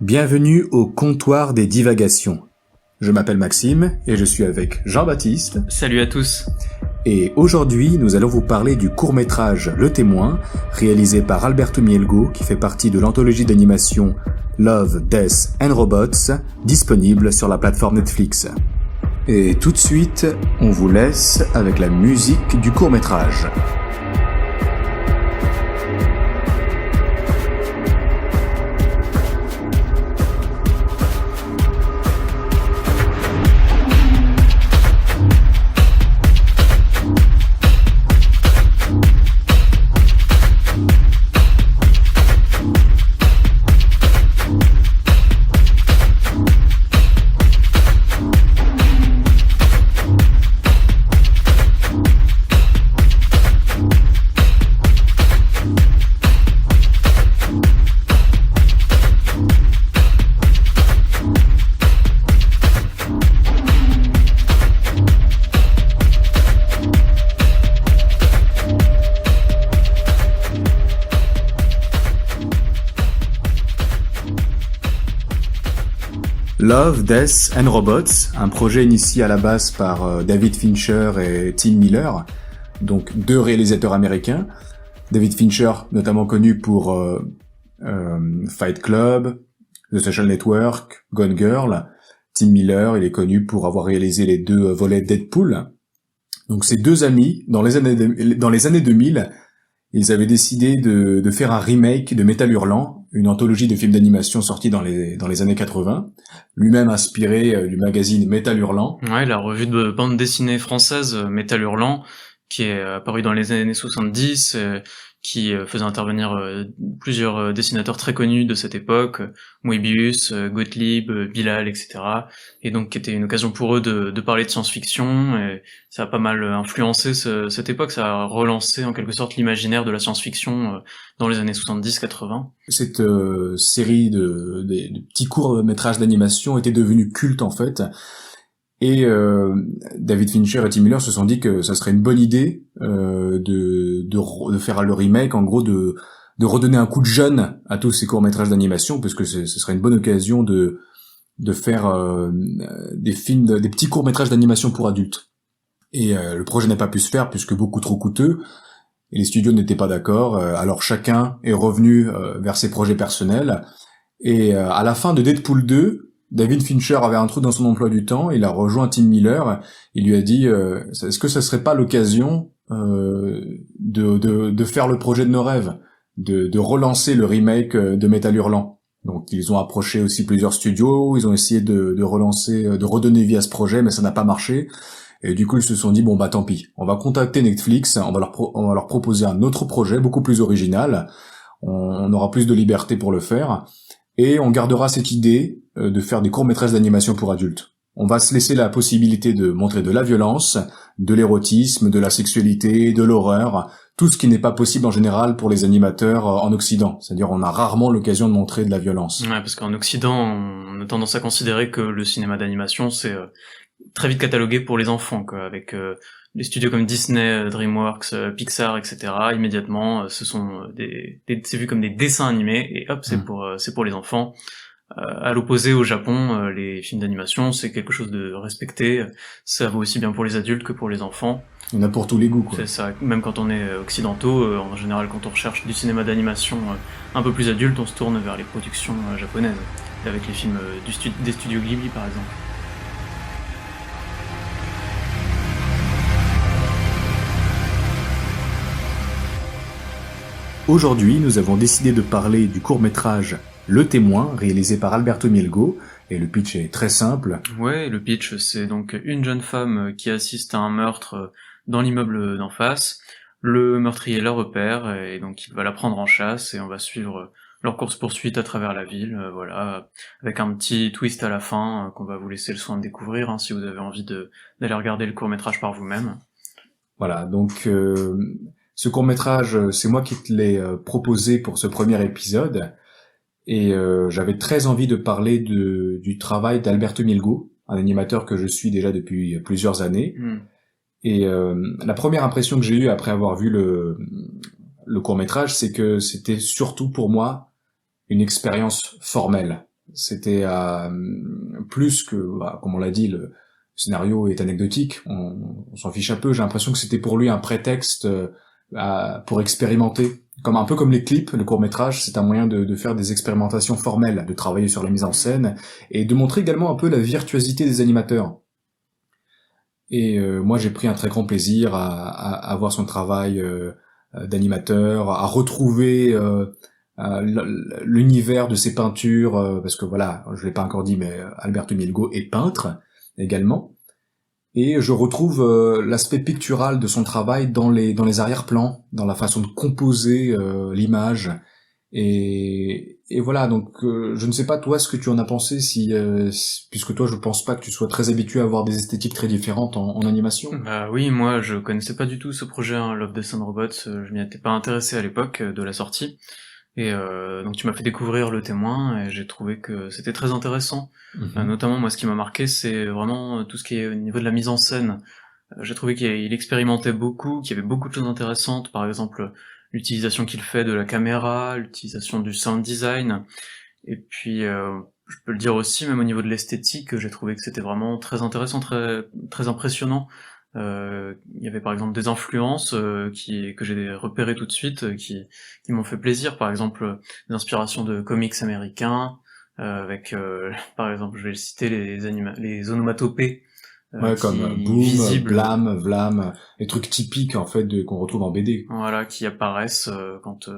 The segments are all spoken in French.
Bienvenue au comptoir des divagations. Je m'appelle Maxime et je suis avec Jean-Baptiste. Salut à tous. Et aujourd'hui, nous allons vous parler du court-métrage Le Témoin, réalisé par Alberto Mielgo, qui fait partie de l'anthologie d'animation Love, Death and Robots, disponible sur la plateforme Netflix. Et tout de suite, on vous laisse avec la musique du court-métrage. Love, Death and Robots, un projet initié à la base par David Fincher et Tim Miller, donc deux réalisateurs américains. David Fincher, notamment connu pour Fight Club, The Social Network, Gone Girl. Tim Miller, il est connu pour avoir réalisé les deux volets Deadpool. Donc ces deux amis, dans les années 2000, ils avaient décidé de faire un remake de Métal Hurlant, une anthologie de films d'animation sortie dans les années 80, lui-même inspiré du magazine Métal Hurlant. Ouais, la revue de bande dessinée française Métal Hurlant, qui est apparue dans les années 70, qui faisait intervenir plusieurs dessinateurs très connus de cette époque, Moebius, Gottlieb, Bilal, etc. Et donc qui était une occasion pour eux de parler de science-fiction, et ça a pas mal influencé cette époque, ça a relancé en quelque sorte l'imaginaire de la science-fiction dans les années 70-80. Cette série de petits courts-métrages d'animation était devenue culte en fait. Et David Fincher et Tim Miller se sont dit que ça serait une bonne idée de faire le remake, en gros de redonner un coup de jeune à tous ces courts-métrages d'animation, parce que ce serait une bonne occasion de faire des films, des petits courts-métrages d'animation pour adultes. Et le projet n'a pas pu se faire puisque beaucoup trop coûteux, et les studios n'étaient pas d'accord, alors chacun est revenu vers ses projets personnels, et à la fin de Deadpool 2, David Fincher avait un trou dans son emploi du temps, il a rejoint Tim Miller, il lui a dit est-ce que ça serait pas l'occasion de faire le projet de nos rêves, de relancer le remake de Métal Hurlant. Donc ils ont approché aussi plusieurs studios, ils ont essayé de relancer, de redonner vie à ce projet, mais ça n'a pas marché. Et du coup ils se sont dit bon bah tant pis, on va contacter Netflix, on va leur proposer un autre projet beaucoup plus original, on aura plus de liberté pour le faire. Et on gardera cette idée de faire des courts-métrages d'animation pour adultes. On va se laisser la possibilité de montrer de la violence, de l'érotisme, de la sexualité, de l'horreur, tout ce qui n'est pas possible en général pour les animateurs en Occident. C'est-à-dire on a rarement l'occasion de montrer de la violence. Ouais, parce qu'en Occident, on a tendance à considérer que le cinéma d'animation, c'est très vite catalogué pour les enfants, quoi, avec les studios comme Disney, DreamWorks, Pixar, etc. Immédiatement, ce sont c'est vu comme des dessins animés et hop, c'est pour les enfants. À l'opposé, au Japon, les films d'animation, c'est quelque chose de respecté. Ça vaut aussi bien pour les adultes que pour les enfants. Il y en a pour tous les goûts, quoi. C'est ça. Même quand on est occidentaux, en général, quand on recherche du cinéma d'animation un peu plus adulte, on se tourne vers les productions japonaises, avec les films des studios Ghibli, par exemple. Aujourd'hui, nous avons décidé de parler du court-métrage Le Témoin, réalisé par Alberto Mielgo, et le pitch est très simple. Ouais, le pitch, c'est donc une jeune femme qui assiste à un meurtre dans l'immeuble d'en face. Le meurtrier la repère, et donc il va la prendre en chasse, et on va suivre leur course-poursuite à travers la ville, voilà, avec un petit twist à la fin, qu'on va vous laisser le soin de découvrir, si vous avez envie d'aller regarder le court-métrage par vous-même. Voilà, donc ce court-métrage, c'est moi qui te l'ai proposé pour ce premier épisode, et j'avais très envie de parler du travail d'Alberto Mielgo, un animateur que je suis déjà depuis plusieurs années. Et la première impression que j'ai eue après avoir vu le court-métrage, c'est que c'était surtout pour moi une expérience formelle. C'était plus que, comme on l'a dit, le scénario est anecdotique, on s'en fiche un peu. J'ai l'impression que c'était pour lui un prétexte pour expérimenter. Un peu comme les clips, le court-métrage, c'est un moyen de faire des expérimentations formelles, de travailler sur la mise en scène, et de montrer également un peu la virtuosité des animateurs. Et moi, j'ai pris un très grand plaisir à voir son travail d'animateur, à retrouver l'univers de ses peintures, parce que voilà, je l'ai pas encore dit, mais Alberto Mielgo est peintre également. Et je retrouve l'aspect pictural de son travail dans les arrière-plans, dans la façon de composer l'image. Et voilà, donc je ne sais pas toi ce que tu en as pensé, puisque toi je pense pas que tu sois très habitué à avoir des esthétiques très différentes en animation. Bah oui, moi je connaissais pas du tout ce projet, hein, Love, Death and Robots, je m'y étais pas intéressé à l'époque de la sortie. Et donc tu m'as fait découvrir Le Témoin, et j'ai trouvé que c'était très intéressant. Notamment, moi, ce qui m'a marqué, c'est vraiment tout ce qui est au niveau de la mise en scène. J'ai trouvé qu'il expérimentait beaucoup, qu'il y avait beaucoup de choses intéressantes, par exemple l'utilisation qu'il fait de la caméra, l'utilisation du sound design, et puis je peux le dire aussi, même au niveau de l'esthétique, j'ai trouvé que c'était vraiment très intéressant, très, très impressionnant. Il y avait par exemple des influences que j'ai repérées tout de suite, qui m'ont fait plaisir, par exemple des inspirations de comics américains, avec par exemple, je vais le citer, les onomatopées, Ouais, comme boom, visibles, blam, vlam, les trucs typiques en fait qu'on retrouve en BD. voilà, qui apparaissent quand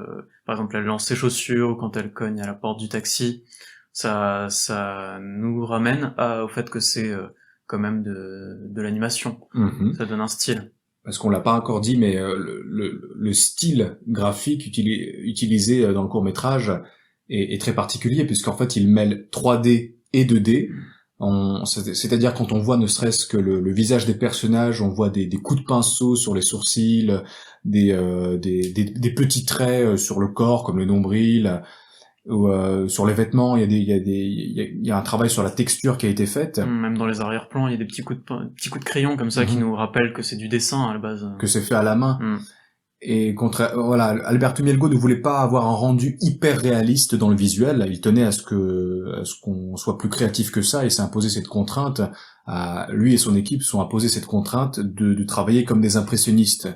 par exemple elle lance ses chaussures, ou quand elle cogne à la porte du taxi. Ça nous ramène au fait que c'est quand même de l'animation. Ça donne un style. Parce qu'on l'a pas encore dit, mais le style graphique utilisé dans le court-métrage est très particulier, puisqu'en fait il mêle 3D et 2D. C'est-à-dire quand on voit ne serait-ce que le visage des personnages, on voit des coups de pinceau sur les sourcils, des petits traits sur le corps comme le nombril, ou sur les vêtements, il y a un travail sur la texture qui a été faite. Même dans les arrière-plans, il y a des petits coups de crayon comme ça qui nous rappellent que c'est du dessin à la base. Que c'est fait à la main. Et voilà, Alberto Mielgo ne voulait pas avoir un rendu hyper réaliste dans le visuel. Il tenait à ce qu'on soit plus créatif que ça, et s'est imposé cette contrainte. Lui et son équipe sont imposés cette contrainte de travailler comme des impressionnistes,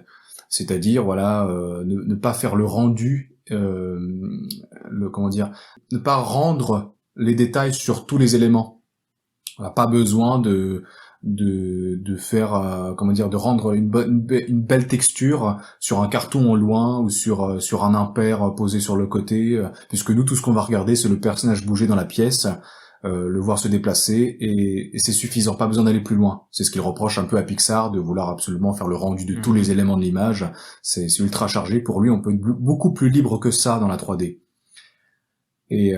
c'est-à-dire voilà, ne pas faire le rendu, ne pas rendre les détails sur tous les éléments. On n'a pas besoin de faire de rendre une belle texture sur un carton au loin, ou sur un impair posé sur le côté, puisque nous, tout ce qu'on va regarder, c'est le personnage bouger dans la pièce, le voir se déplacer, et c'est suffisant, pas besoin d'aller plus loin. C'est ce qu'il reproche un peu à Pixar, de vouloir absolument faire le rendu de tous les éléments de l'image. C'est ultra chargé. Pour lui, on peut être beaucoup plus libre que ça dans la 3D. Et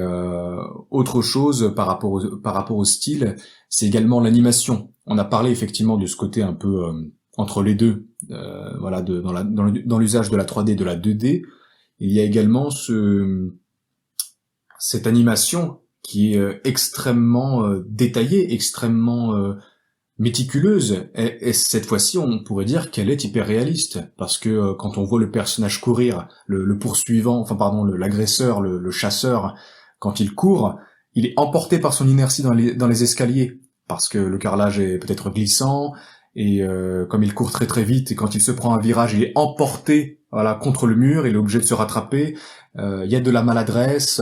autre chose par rapport au style, c'est également l'animation. On a parlé effectivement de ce côté un peu entre les deux, dans l'usage de la 3D et de la 2D. Il y a également cette animation qui est extrêmement détaillée, extrêmement méticuleuse, et cette fois-ci on pourrait dire qu'elle est hyper réaliste, parce que quand on voit le personnage courir, le poursuivant, l'agresseur, le chasseur, quand il court, il est emporté par son inertie dans les escaliers, parce que le carrelage est peut-être glissant, et comme il court très très vite, et quand il se prend un virage, il est emporté contre le mur, il est obligé de se rattraper. Il y a de la maladresse.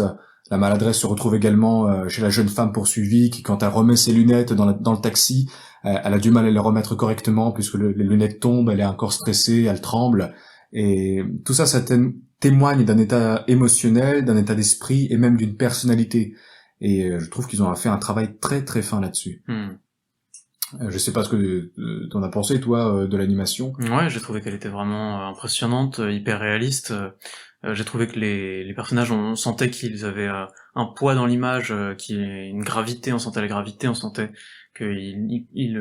La maladresse se retrouve également chez la jeune femme poursuivie, qui, quand elle remet ses lunettes dans le taxi, elle a du mal à les remettre correctement, puisque les lunettes tombent, elle est encore stressée, elle tremble. Et tout ça, témoigne d'un état émotionnel, d'un état d'esprit, et même d'une personnalité. Et je trouve qu'ils ont fait un travail très très fin là-dessus. Je sais pas ce que t'en as pensé, toi, de l'animation. Ouais, j'ai trouvé qu'elle était vraiment impressionnante, hyper réaliste. J'ai trouvé que les personnages, on sentait qu'ils avaient un poids dans l'image, une gravité, on sentait la gravité, on sentait qu'ils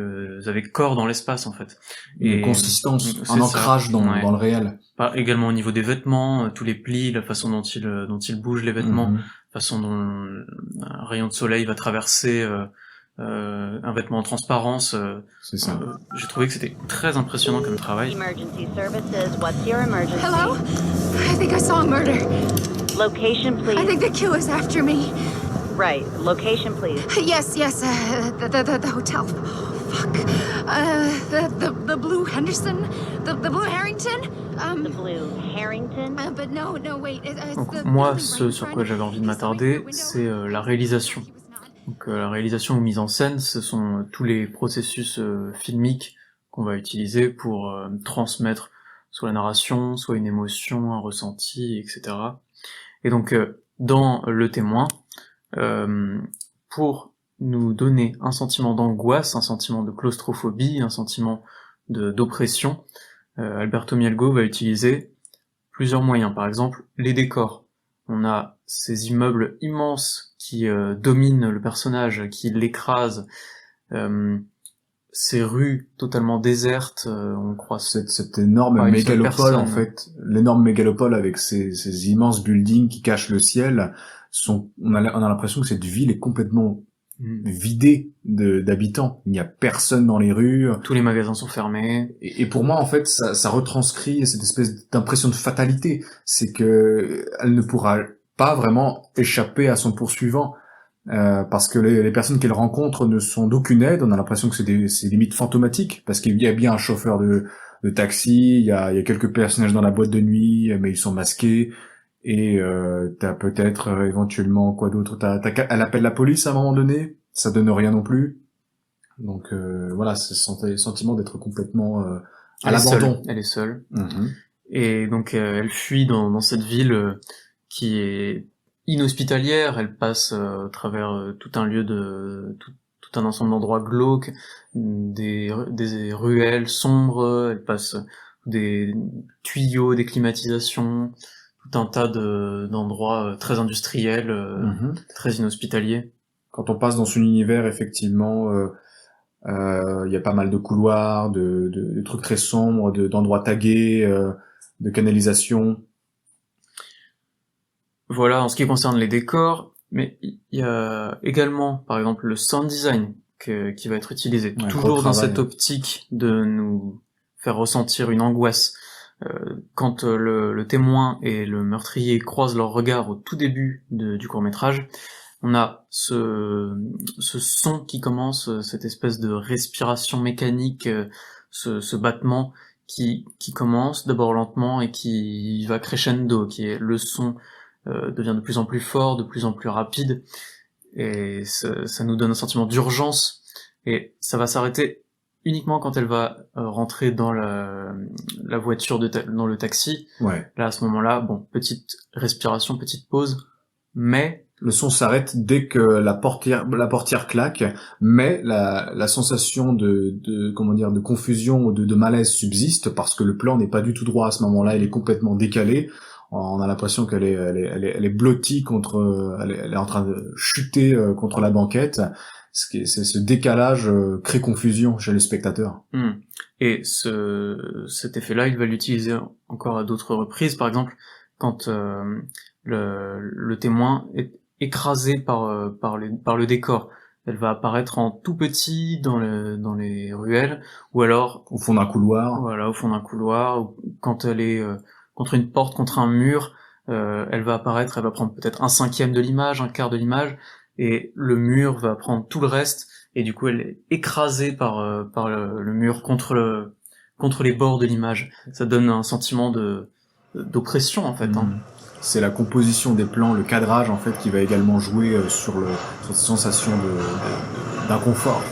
avaient corps dans l'espace, en fait. Une consistance, un ancrage dans le réel. Également au niveau des vêtements, tous les plis, la façon dont ils bougent les vêtements, la façon dont un rayon de soleil va traverser un vêtement en transparence. C'est ça. J'ai trouvé que c'était très impressionnant comme travail. Emergency services, what's your emergency? Hello? I think I saw a murder. Location, please. I think the killer's after me. Right. Location, please. Yes, the hotel. Oh, fuck. The Blue Henderson? The Blue Harrington? The Blue Harrington. But no, wait. Donc moi, ce sur quoi j'avais envie de m'attarder, c'est la réalisation. Donc la réalisation ou mise en scène, ce sont tous les processus filmiques qu'on va utiliser pour transmettre soit la narration, soit une émotion, un ressenti, etc. Et donc dans Le Témoin, pour nous donner un sentiment d'angoisse, un sentiment de claustrophobie, un sentiment d'oppression, Alberto Mielgo va utiliser plusieurs moyens. Par exemple, les décors. On a ces immeubles immenses qui dominent le personnage, qui l'écrasent, ces rues totalement désertes, on croit cette énorme mégalopole, en fait, l'énorme mégalopole avec ces immenses buildings qui cachent le ciel, on a l'impression que cette ville est complètement vidée d'habitants. Il n'y a personne dans les rues. Tous les magasins sont fermés. Et pour moi, en fait, ça retranscrit cette espèce d'impression de fatalité. C'est que elle ne pourra pas vraiment échapper à son poursuivant. Parce que les personnes qu'elle rencontre ne sont d'aucune aide. On a l'impression que c'est limite fantomatique, parce qu'il y a bien un chauffeur de taxi, il y a quelques personnages dans la boîte de nuit, mais ils sont masqués. Et t'as peut-être éventuellement quoi d'autre, elle appelle la police à un moment donné, ça donne rien non plus. Donc voilà, c'est ce sentiment d'être complètement à l'abandon. Elle est seule. Mm-hmm. Et donc elle fuit dans cette ville qui est inhospitalière. Elle passe à travers tout un lieu tout un ensemble d'endroits glauques, des ruelles sombres. Elle passe des tuyaux, des climatisations, tout un tas d'endroits très industriels, très inhospitaliers. Quand on passe dans son univers, effectivement, il y a pas mal de couloirs, de trucs très sombres, d'endroits tagués, de canalisation. Voilà, en ce qui concerne les décors, mais il y a également, par exemple, le sound design qui va être utilisé, toujours dans cette optique de nous faire ressentir une angoisse. Quand le témoin et le meurtrier croisent leurs regards au tout début du court-métrage, on a ce son qui commence, cette espèce de respiration mécanique, ce battement qui commence d'abord lentement et qui va crescendo, qui est le son devient de plus en plus fort, de plus en plus rapide, et ça nous donne un sentiment d'urgence, et ça va s'arrêter uniquement quand elle va rentrer dans la voiture, dans le taxi. Ouais. Là, à ce moment-là, bon, petite respiration, petite pause, mais... Le son s'arrête dès que la portière claque, mais la sensation de confusion ou de malaise subsiste, parce que le plan n'est pas du tout droit à ce moment-là, il est complètement décalé. On a l'impression qu'elle est blottie elle est en train de chuter contre la banquette. Ce décalage crée confusion chez le spectateur. Et cet effet-là, il va l'utiliser encore à d'autres reprises. Par exemple, quand le témoin est écrasé par le décor, elle va apparaître en tout petit dans les ruelles, ou alors au fond d'un couloir. Voilà, au fond d'un couloir. Ou quand elle est contre une porte, contre un mur, elle va apparaître, elle va prendre peut-être 1/5 de l'image, 1/4 de l'image, et le mur va prendre tout le reste, et du coup elle est écrasée par le mur contre les bords de l'image. Ça donne un sentiment d'oppression, en fait. C'est la composition des plans, le cadrage, en fait, qui va également jouer sur cette sensation d'inconfort.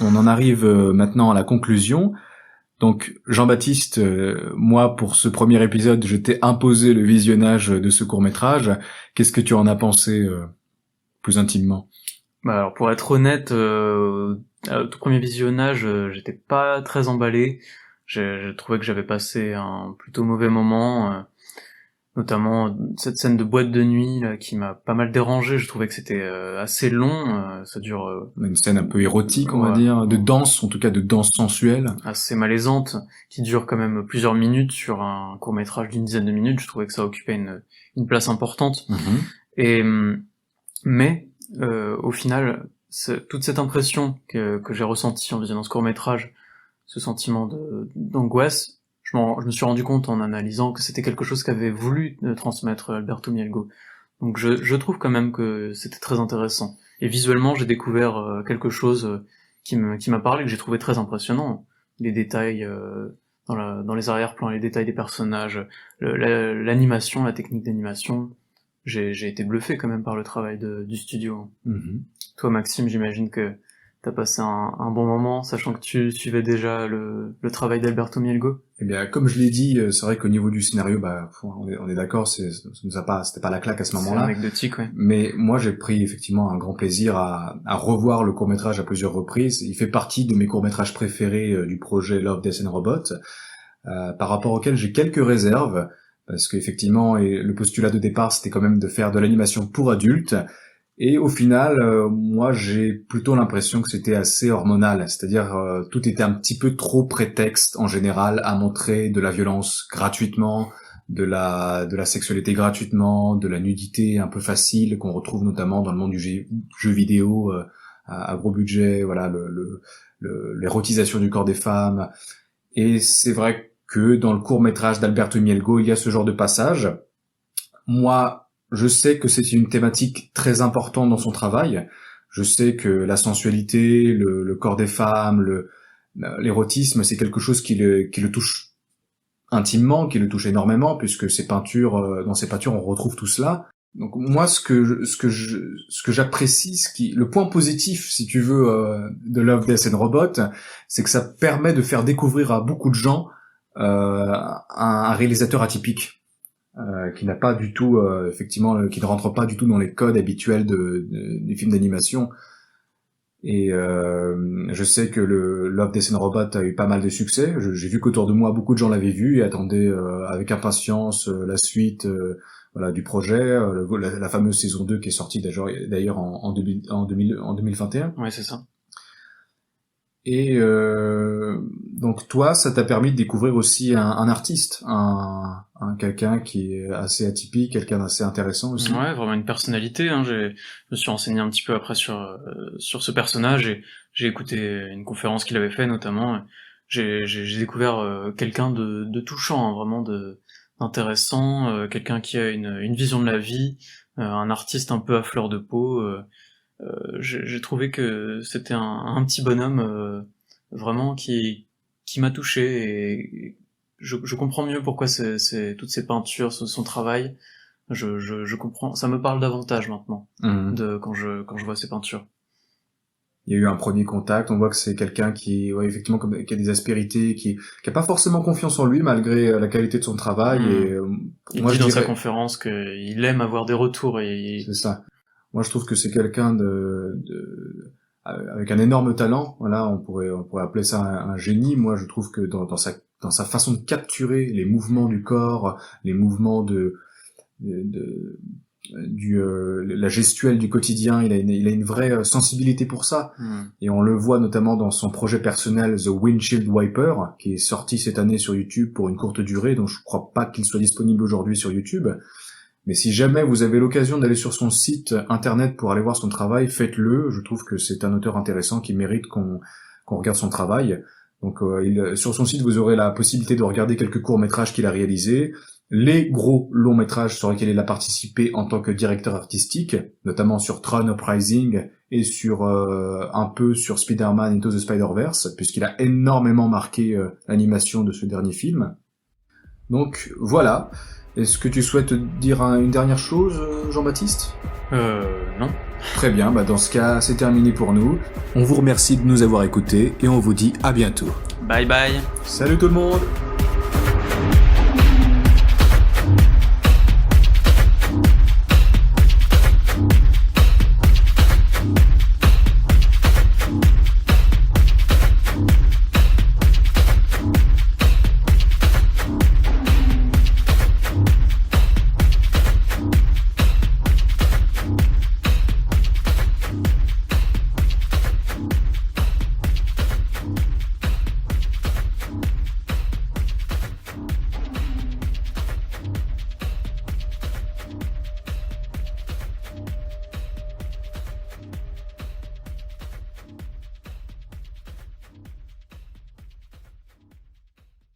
On en arrive maintenant à la conclusion. Donc Jean-Baptiste, moi pour ce premier épisode, je t'ai imposé le visionnage de ce court-métrage. Qu'est-ce que tu en as pensé plus intimement? Alors pour être honnête, au tout premier visionnage, j'étais pas très emballé. Je trouvais que j'avais passé un plutôt mauvais moment, notamment cette scène de boîte de nuit là, qui m'a pas mal dérangé. Je trouvais que c'était assez long, ça dure... une scène un peu érotique, on va dire, de danse, en tout cas de danse sensuelle. Assez malaisante, qui dure quand même plusieurs minutes sur un court-métrage d'une dizaine de minutes. Je trouvais que ça occupait une place importante. Et mais au final, toute cette impression que j'ai ressentie en visionnant ce court-métrage, ce sentiment d'angoisse, je me suis rendu compte en analysant que c'était quelque chose qu'avait voulu transmettre Alberto Mielgo. Donc je trouve quand même que c'était très intéressant. Et visuellement, j'ai découvert quelque chose qui m'a parlé, que j'ai trouvé très impressionnant. Les détails dans les arrière-plans, les détails des personnages, l'animation, la technique d'animation. J'ai été bluffé quand même par le travail du studio. Mhm. Toi, Maxime, j'imagine que t'as passé un bon moment, sachant que tu suivais déjà le travail d'Alberto Mielgo. Eh bien, comme je l'ai dit, c'est vrai qu'au niveau du scénario, on est d'accord, c'était pas la claque à ce moment-là. C'est anecdotique, ouais. Mais moi, j'ai pris effectivement un grand plaisir à revoir le court-métrage à plusieurs reprises. Il fait partie de mes courts-métrages préférés du projet Love, Death and Robots, par rapport auquel j'ai quelques réserves, parce qu'effectivement, le postulat de départ, c'était quand même de faire de l'animation pour adultes. Et au final, moi, j'ai plutôt l'impression que c'était assez hormonal, c'est-à-dire tout était un petit peu trop prétexte en général à montrer de la violence gratuitement, de la sexualité gratuitement, de la nudité un peu facile qu'on retrouve notamment dans le monde du jeu vidéo à gros budget, voilà, l'érotisation du corps des femmes. Et c'est vrai que dans le court-métrage d'Alberto Mielgo, il y a ce genre de passage. Moi, je sais que c'est une thématique très importante dans son travail. Je sais que la sensualité, le corps des femmes, l'érotisme, c'est quelque chose qui le touche intimement, qui le touche énormément, puisque dans ses peintures, on retrouve tout cela. Donc moi, ce que j'apprécie, le point positif, si tu veux, de Love, Death and Robots, c'est que ça permet de faire découvrir à beaucoup de gens un réalisateur atypique. Qui n'a pas du tout, effectivement, qui ne rentre pas du tout dans les codes habituels du film d'animation. Et je sais que le Love, Death and Robots a eu pas mal de succès. J'ai vu qu'autour de moi, beaucoup de gens l'avaient vu et attendaient avec impatience la suite voilà, du projet, la fameuse saison 2 qui est sortie d'ailleurs en 2021. Ouais, c'est ça. Et donc toi, ça t'a permis de découvrir aussi un artiste, quelqu'un qui est assez atypique, quelqu'un d'assez intéressant aussi. Ouais, vraiment une personnalité. Hein. Je me suis renseigné un petit peu après sur ce personnage et j'ai écouté une conférence qu'il avait fait notamment. J'ai découvert quelqu'un de touchant, hein, vraiment d'intéressant, quelqu'un qui a une vision de la vie, un artiste un peu à fleur de peau. J'ai trouvé que c'était un petit bonhomme vraiment qui m'a touché et je comprends mieux pourquoi c'est toutes ces peintures, son travail. Je comprends, ça me parle davantage maintenant quand je vois ces peintures. Il y a eu un premier contact, on voit que c'est quelqu'un qui effectivement qui a des aspérités, qui a pas forcément confiance en lui malgré la qualité de son travail. Et il dit dans sa conférence qu'il aime avoir des retours et c'est ça. Moi, je trouve que c'est quelqu'un avec un énorme talent. Voilà, on pourrait appeler ça un génie. Moi, je trouve que dans sa façon de capturer les mouvements du corps, les mouvements la gestuelle du quotidien, il a une vraie sensibilité pour ça. Et on le voit notamment dans son projet personnel The Windshield Wiper, qui est sorti cette année sur YouTube pour une courte durée, donc je crois pas qu'il soit disponible aujourd'hui sur YouTube. Mais si jamais vous avez l'occasion d'aller sur son site internet pour aller voir son travail, faites-le. Je trouve que c'est un auteur intéressant qui mérite qu'on regarde son travail. Donc sur son site, vous aurez la possibilité de regarder quelques courts-métrages qu'il a réalisés, les gros longs-métrages sur lesquels il a participé en tant que directeur artistique, notamment sur Tron Uprising et sur un peu sur Spider-Man Into the Spider-Verse, puisqu'il a énormément marqué l'animation de ce dernier film. Donc voilà. Est-ce que tu souhaites dire une dernière chose, Jean-Baptiste ? Non. Très bien, dans ce cas, c'est terminé pour nous. On vous remercie de nous avoir écoutés et on vous dit à bientôt. Bye bye. Salut tout le monde !